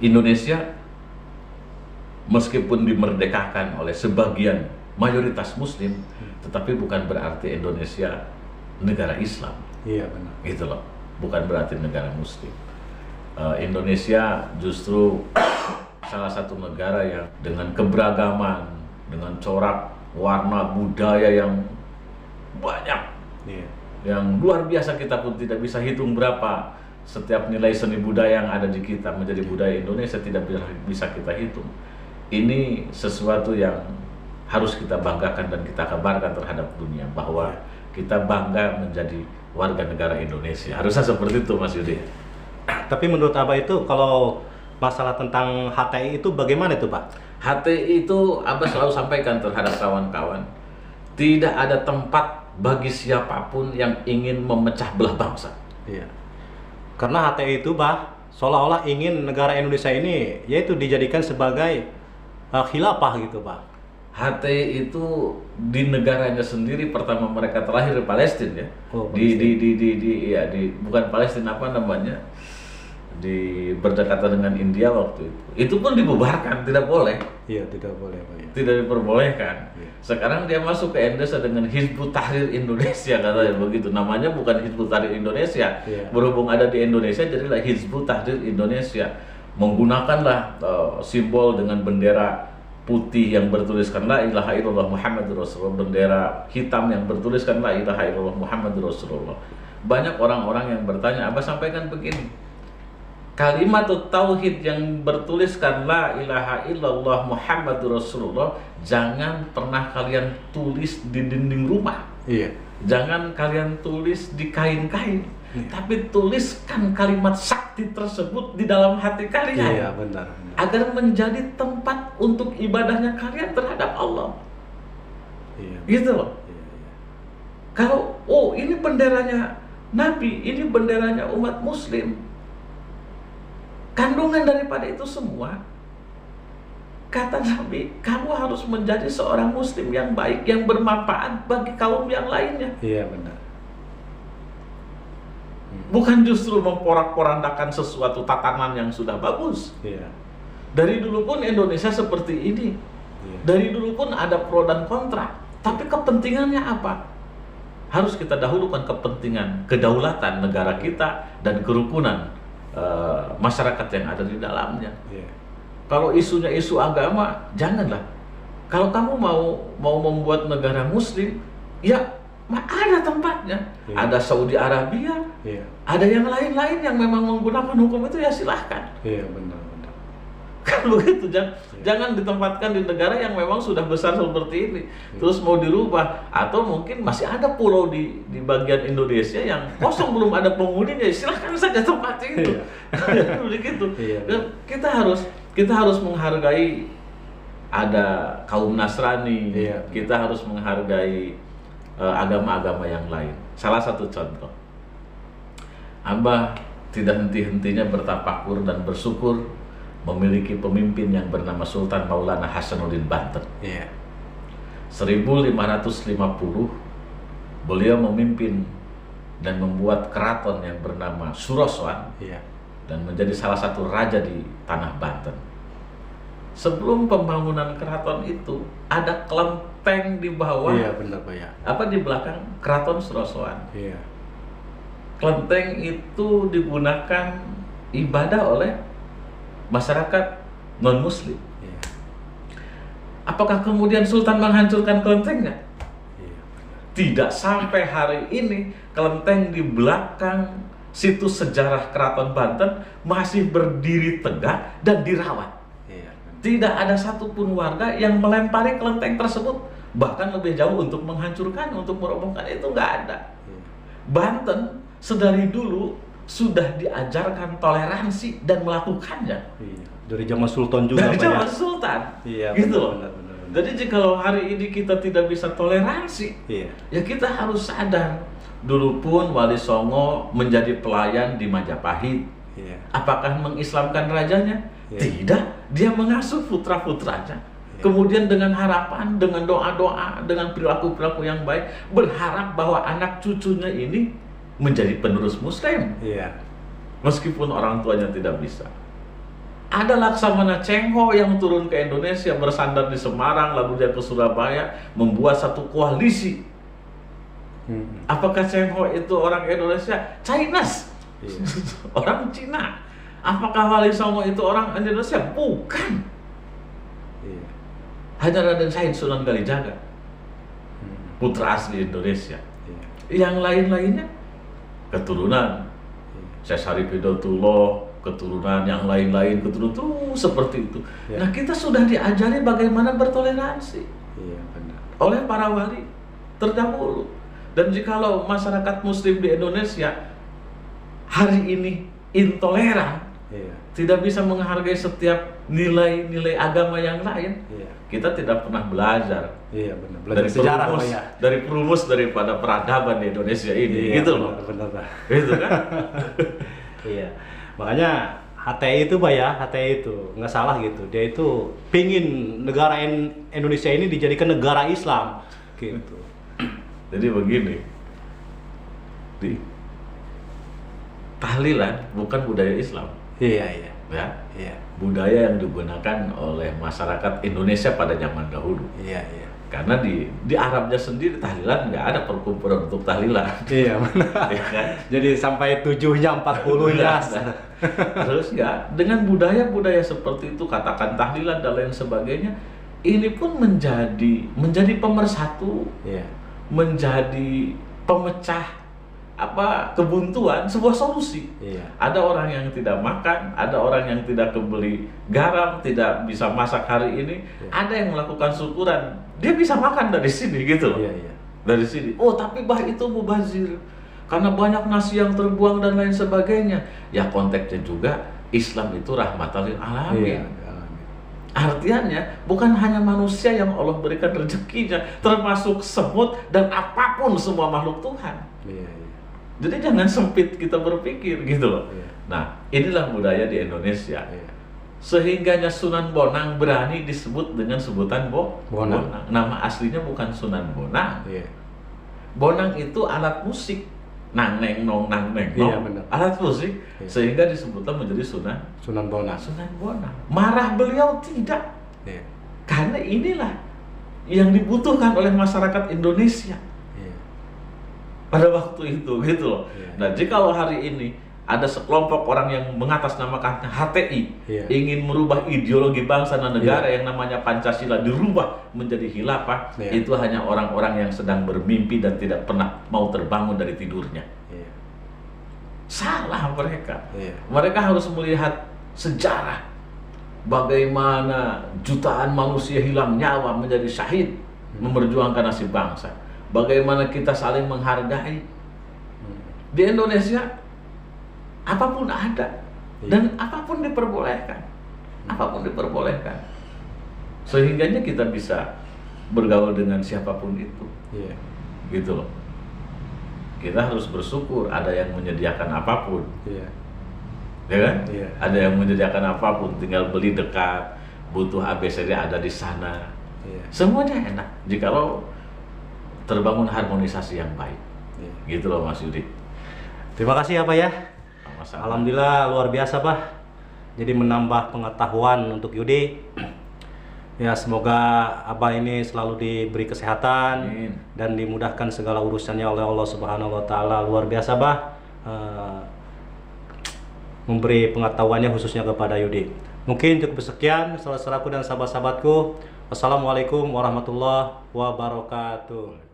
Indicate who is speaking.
Speaker 1: Indonesia meskipun dimerdekakan oleh sebagian mayoritas Muslim, tetapi bukan berarti Indonesia negara Islam.
Speaker 2: Iya benar.
Speaker 1: Gitu loh, bukan berarti negara Muslim. Indonesia justru salah satu negara yang dengan keberagaman, dengan corak warna budaya yang banyak,
Speaker 2: Iya.
Speaker 1: yang luar biasa, kita pun tidak bisa hitung berapa setiap nilai seni budaya yang ada di kita menjadi budaya Indonesia, tidak bisa kita hitung. Ini sesuatu yang harus kita banggakan dan kita kabarkan terhadap dunia bahwa kita bangga menjadi warga negara Indonesia. Harusnya seperti itu, Mas Yudi.
Speaker 2: Tapi menurut Abah itu kalau masalah tentang HTI itu bagaimana itu, Pak?
Speaker 1: HTI itu Abah selalu sampaikan terhadap kawan-kawan, tidak ada tempat bagi siapapun yang ingin memecah belah bangsa.
Speaker 2: Iya. Karena HTI itu, Bah, seolah-olah ingin negara Indonesia ini yaitu dijadikan sebagai khilafah gitu, Pak.
Speaker 1: HTI itu di negaranya sendiri, pertama mereka terlahir di Palestina ya.
Speaker 2: Oh,
Speaker 1: Bukan Palestina, apa namanya? Berdekatan dengan India waktu itu. Itu pun dibubarkan, tidak boleh.
Speaker 2: Iya, tidak boleh, Pak. Ya.
Speaker 1: Tidak diperbolehkan.
Speaker 2: Iya.
Speaker 1: Sekarang dia masuk ke Indonesia dengan Hizbut Tahrir Indonesia, katanya begitu. Namanya bukan Hizbut Tahrir Indonesia.
Speaker 2: Iya.
Speaker 1: Berhubung ada di Indonesia, jadilah Hizbut Tahrir Indonesia. Menggunakanlah simbol dengan bendera putih yang bertuliskan La ilaha illallah Muhammadur Rasulullah, bendera hitam yang bertuliskan La ilaha illallah Muhammadur Rasulullah. Banyak orang-orang yang bertanya, Abah sampaikan begini, kalimat tauhid yang bertuliskan La ilaha illallah Muhammadur Rasulullah jangan pernah kalian tulis di dinding rumah.
Speaker 2: Iya.
Speaker 1: Jangan kalian tulis di kain-kain, tapi tuliskan kalimat sakti tersebut di dalam hati kalian.
Speaker 2: Iya, benar.
Speaker 1: Agar menjadi tempat untuk ibadahnya kalian terhadap Allah.
Speaker 2: Iya.
Speaker 1: Gitu loh.
Speaker 2: Iya.
Speaker 1: Kalau ini benderanya Nabi, ini benderanya umat Muslim, kandungan daripada itu semua, kata Nabi, kamu harus menjadi seorang Muslim yang baik, yang bermanfaat bagi kaum yang lainnya.
Speaker 2: Iya, benar.
Speaker 1: Bukan justru memporak-porandakan sesuatu tatanan yang sudah bagus.
Speaker 2: Iya.
Speaker 1: Dari dulu pun Indonesia seperti ini.
Speaker 2: Iya.
Speaker 1: Dari dulu pun ada pro dan kontra. Tapi kepentingannya apa? Harus kita dahulukan kepentingan kedaulatan negara kita dan kerukunan masyarakat yang ada di dalamnya.
Speaker 2: Iya.
Speaker 1: Kalau isunya isu agama, janganlah. Kalau kamu mau membuat negara Muslim, ya ada tempatnya.
Speaker 2: Iya.
Speaker 1: Ada Saudi Arabia,
Speaker 2: Iya.
Speaker 1: ada yang lain-lain yang memang menggunakan hukum itu, ya silahkan.
Speaker 2: Iya, benar.
Speaker 1: Kan begitu, jangan ditempatkan di negara yang memang sudah besar seperti ini, terus mau dirubah. Atau mungkin masih ada pulau di bagian Indonesia yang kosong belum ada penghuninya, silahkan saja tempati itu. Begitu.
Speaker 2: Iya.
Speaker 1: Dan kita harus menghargai ada kaum Nasrani.
Speaker 2: Iya.
Speaker 1: Kita harus menghargai agama-agama yang lain. Salah satu contoh, Abah tidak henti-hentinya bertafakur dan bersyukur memiliki pemimpin yang bernama Sultan Maulana Hasanuddin Banten.
Speaker 2: Iya.
Speaker 1: 1550 beliau memimpin dan membuat keraton yang bernama Surosoan.
Speaker 2: Iya.
Speaker 1: Dan menjadi salah satu raja di tanah Banten. Sebelum pembangunan keraton itu ada kelenteng di bawah.
Speaker 2: Iya, benar, Pak, ya.
Speaker 1: Di belakang keraton Surosoan.
Speaker 2: Iya.
Speaker 1: Kelenteng itu digunakan ibadah oleh masyarakat non-Muslim.
Speaker 2: Iya.
Speaker 1: Apakah kemudian Sultan menghancurkan kelentengnya?
Speaker 2: Iya.
Speaker 1: Tidak, sampai hari ini kelenteng di belakang situs sejarah Keraton Banten masih berdiri tegak dan dirawat.
Speaker 2: Iya.
Speaker 1: Tidak ada satupun warga yang melempari kelenteng tersebut, bahkan lebih jauh untuk menghancurkan, untuk merobohkan, itu nggak ada.
Speaker 2: Iya.
Speaker 1: Banten sedari dulu sudah diajarkan toleransi dan melakukannya.
Speaker 2: Iya. Dari zaman Sultan juga,
Speaker 1: Dari
Speaker 2: Pak, ya.
Speaker 1: zaman Sultan.
Speaker 2: Iya,
Speaker 1: Gitu loh.
Speaker 2: benar.
Speaker 1: Jadi jikalau hari ini kita tidak bisa toleransi,
Speaker 2: Iya.
Speaker 1: ya kita harus sadar. Dulu pun Wali Songo menjadi pelayan di Majapahit.
Speaker 2: Iya.
Speaker 1: Apakah mengislamkan rajanya?
Speaker 2: Iya.
Speaker 1: Tidak, dia mengasuh putra-putranya.
Speaker 2: Iya.
Speaker 1: Kemudian dengan harapan, dengan doa-doa, dengan perilaku-perilaku yang baik, berharap bahwa anak cucunya ini menjadi penerus Muslim.
Speaker 2: Iya.
Speaker 1: Meskipun orang tuanya tidak bisa. Ada Laksamana Cheng Ho yang turun ke Indonesia, bersandar di Semarang, lalu dia ke Surabaya, membuat satu koalisi. Apakah Cheng Ho itu orang Indonesia? Chinese.
Speaker 2: Iya.
Speaker 1: Orang Cina. Apakah Wali Songo itu orang Indonesia? Bukan.
Speaker 2: Iya.
Speaker 1: Hanya Raden Said Sunan Kalijaga, putra asli Indonesia.
Speaker 2: Iya.
Speaker 1: Yang lain-lainnya keturunan Syekh Syarif Hidayatullah, keturunan yang lain-lain, keturunan terus seperti itu.
Speaker 2: Ya.
Speaker 1: Nah, kita sudah diajari bagaimana bertoleransi
Speaker 2: Iya, benar.
Speaker 1: oleh para wali terdahulu. Dan jikalau masyarakat Muslim di Indonesia hari ini intoleran,
Speaker 2: Iya.
Speaker 1: tidak bisa menghargai setiap nilai-nilai agama yang lain,
Speaker 2: Iya.
Speaker 1: kita tidak pernah belajar
Speaker 2: Iya, benar.
Speaker 1: dari
Speaker 2: Belajar sejarah,
Speaker 1: perumus,
Speaker 2: Pak, ya.
Speaker 1: dari perumus daripada peradaban di Indonesia ini,
Speaker 2: Iya,
Speaker 1: gitu loh.
Speaker 2: benar, Pak.
Speaker 1: Gitu kan?
Speaker 2: Iya. Makanya HTI itu, Pak, ya, HTI itu nggak salah gitu. Dia itu pingin negara Indonesia ini dijadikan negara Islam, gitu.
Speaker 1: Jadi begini, tahlilan bukan budaya Islam,
Speaker 2: Iya, iya,
Speaker 1: ya.
Speaker 2: iya,
Speaker 1: Budaya yang digunakan oleh masyarakat Indonesia pada zaman dahulu.
Speaker 2: iya, iya.
Speaker 1: Karena di Arabnya sendiri tahlilan nggak ada perkumpulan untuk tahlilan.
Speaker 2: Iya, benar.
Speaker 1: Ya kan?
Speaker 2: Jadi sampai 7-nya, 40-nya.
Speaker 1: Terus ya, dengan budaya-budaya seperti itu, katakan tahlilan dan lain sebagainya, ini pun menjadi pemersatu,
Speaker 2: Iya.
Speaker 1: menjadi pemecah kebuntuan, sebuah solusi.
Speaker 2: Iya.
Speaker 1: Ada orang yang tidak makan, ada orang yang tidak kebeli garam, tidak bisa masak hari ini, ada yang melakukan syukuran, dia bisa makan dari sini gitu loh.
Speaker 2: Iya, iya.
Speaker 1: Dari sini. Oh, tapi itu mubazir. Karena banyak nasi yang terbuang dan lain sebagainya. Ya, konteksnya juga Islam itu rahmatan lil alamin.
Speaker 2: Iya.
Speaker 1: Artinya bukan hanya manusia yang Allah berikan rezekinya, termasuk semut dan apapun semua makhluk Tuhan.
Speaker 2: Iya, iya.
Speaker 1: Jadi jangan sempit kita berpikir gitu loh.
Speaker 2: Iya.
Speaker 1: Nah, inilah budaya di Indonesia.
Speaker 2: Iya.
Speaker 1: Sehingganya Sunan Bonang berani disebut dengan sebutan
Speaker 2: Bonang.
Speaker 1: Nama aslinya bukan Sunan Bonang.
Speaker 2: Iya.
Speaker 1: Bonang itu alat musik. Nang neng nong nang neng nong.
Speaker 2: Iya, benar.
Speaker 1: Alat musik,
Speaker 2: Iya.
Speaker 1: sehingga disebutlah menjadi
Speaker 2: Sunan Bonang.
Speaker 1: Sunan Bonang. Marah beliau tidak.
Speaker 2: Iya.
Speaker 1: Karena inilah yang dibutuhkan oleh masyarakat Indonesia
Speaker 2: Iya.
Speaker 1: pada waktu itu, gitu loh.
Speaker 2: Iya.
Speaker 1: Nah, jikalau hari ini ada sekelompok orang yang mengatasnamakan HTI,
Speaker 2: Iya.
Speaker 1: ingin merubah ideologi bangsa dan negara yang namanya Pancasila dirubah menjadi khilafah,
Speaker 2: Iya.
Speaker 1: itu hanya orang-orang yang sedang bermimpi dan tidak pernah mau terbangun dari tidurnya.
Speaker 2: Iya.
Speaker 1: Salah mereka.
Speaker 2: Iya.
Speaker 1: Mereka harus melihat sejarah bagaimana jutaan manusia hilang nyawa menjadi syahid memperjuangkan nasib bangsa. Bagaimana kita saling menghargai. Di Indonesia apapun ada dan apapun diperbolehkan. Apapun diperbolehkan. Sehingganya kita bisa bergaul dengan siapapun itu.
Speaker 2: Iya.
Speaker 1: Gitu loh. Kita harus bersyukur ada yang menyediakan apapun.
Speaker 2: Iya.
Speaker 1: Ya kan?
Speaker 2: Iya.
Speaker 1: Ada yang menyediakan apapun, tinggal beli dekat, butuh ABCD ada di sana.
Speaker 2: Iya.
Speaker 1: Semuanya enak jikalau terbangun harmonisasi yang baik.
Speaker 2: Iya.
Speaker 1: Gitu loh Mas Yudi.
Speaker 2: Terima kasih ya, Pak, ya.
Speaker 1: Sama-sama.
Speaker 2: Alhamdulillah luar biasa, Pak. Jadi menambah pengetahuan untuk Yudi. Ya, semoga Abah ini selalu diberi kesehatan.
Speaker 1: Amin.
Speaker 2: Dan dimudahkan segala urusannya oleh Allah Subhanahu wa taala. Luar biasa, Bah. Memberi pengetahuannya khususnya kepada Yudi. Mungkin cukup sekian saudaraku dan sahabat-sahabatku. Wassalamualaikum warahmatullahi wabarakatuh.